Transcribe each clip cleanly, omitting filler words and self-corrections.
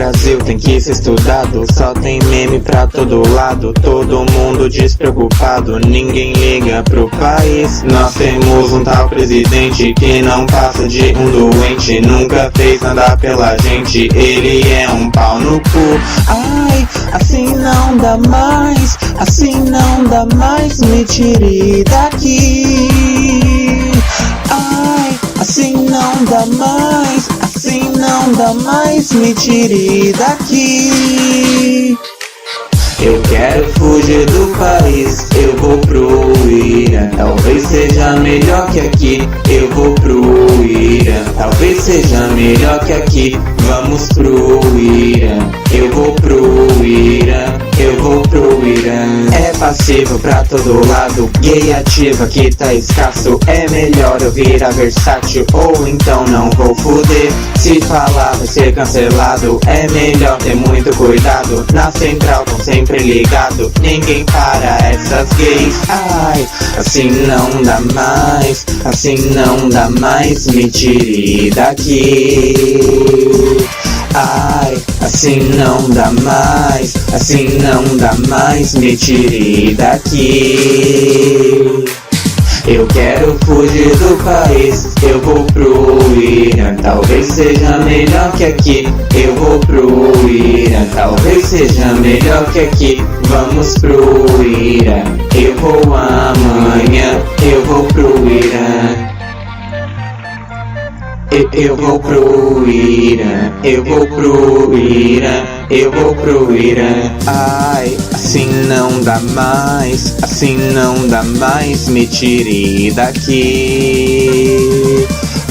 Brasil tem que ser estudado, só tem meme pra todo lado, todo mundo despreocupado, ninguém liga pro país. Nós temos um tal presidente que não passa de um doente, nunca fez nada pela gente, ele é um pau no cu. Ai, assim não dá mais, assim não dá mais, me tire daqui. Ai, assim não dá mais, assim não dá mais, me tire daqui. Eu quero fugir do país, eu vou pro Irã. Talvez seja melhor que aqui, eu vou pro Irã. Talvez seja melhor que aqui, vamos pro Irã. Eu vou pro Irã, eu vou pro Irã. É passivo pra todo lado, gay ativa que tá escasso. É melhor eu virar versátil, ou então não vou fuder. Se falar vai ser cancelado, é melhor ter muito cuidado. Na central tão sempre ligado, ninguém para essas gays. Ai, assim não dá mais, assim não dá mais, me tire daqui. Ai, assim não dá mais, assim não dá mais, me tire daqui. Eu quero fugir do país, eu vou pro Irã. Talvez seja melhor que aqui, eu vou pro Irã. Talvez seja melhor que aqui, vamos pro Irã. Eu vou amanhã, eu vou pro Irã. Eu vou pro Irã, eu vou pro Irã, eu vou pro Irã. Ai, assim não dá mais, assim não dá mais, me tire daqui.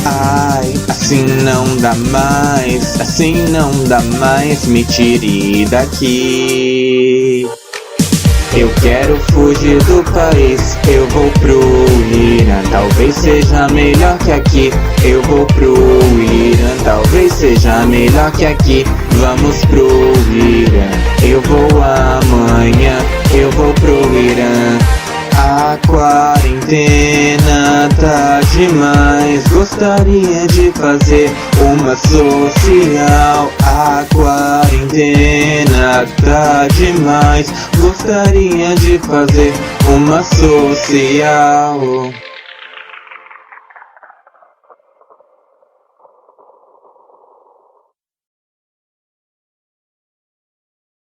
Ai, assim não dá mais, assim não dá mais, me tire daqui. Eu quero fugir do país, eu vou pro Irã. Talvez seja melhor que aqui, eu vou pro Irã. Talvez seja melhor que aqui, vamos pro Irã. Eu vou amanhã, eu vou pro Irã. A quarentena tá demais, gostaria de fazer uma social. A quarentena tá demais, gostaria de fazer uma social.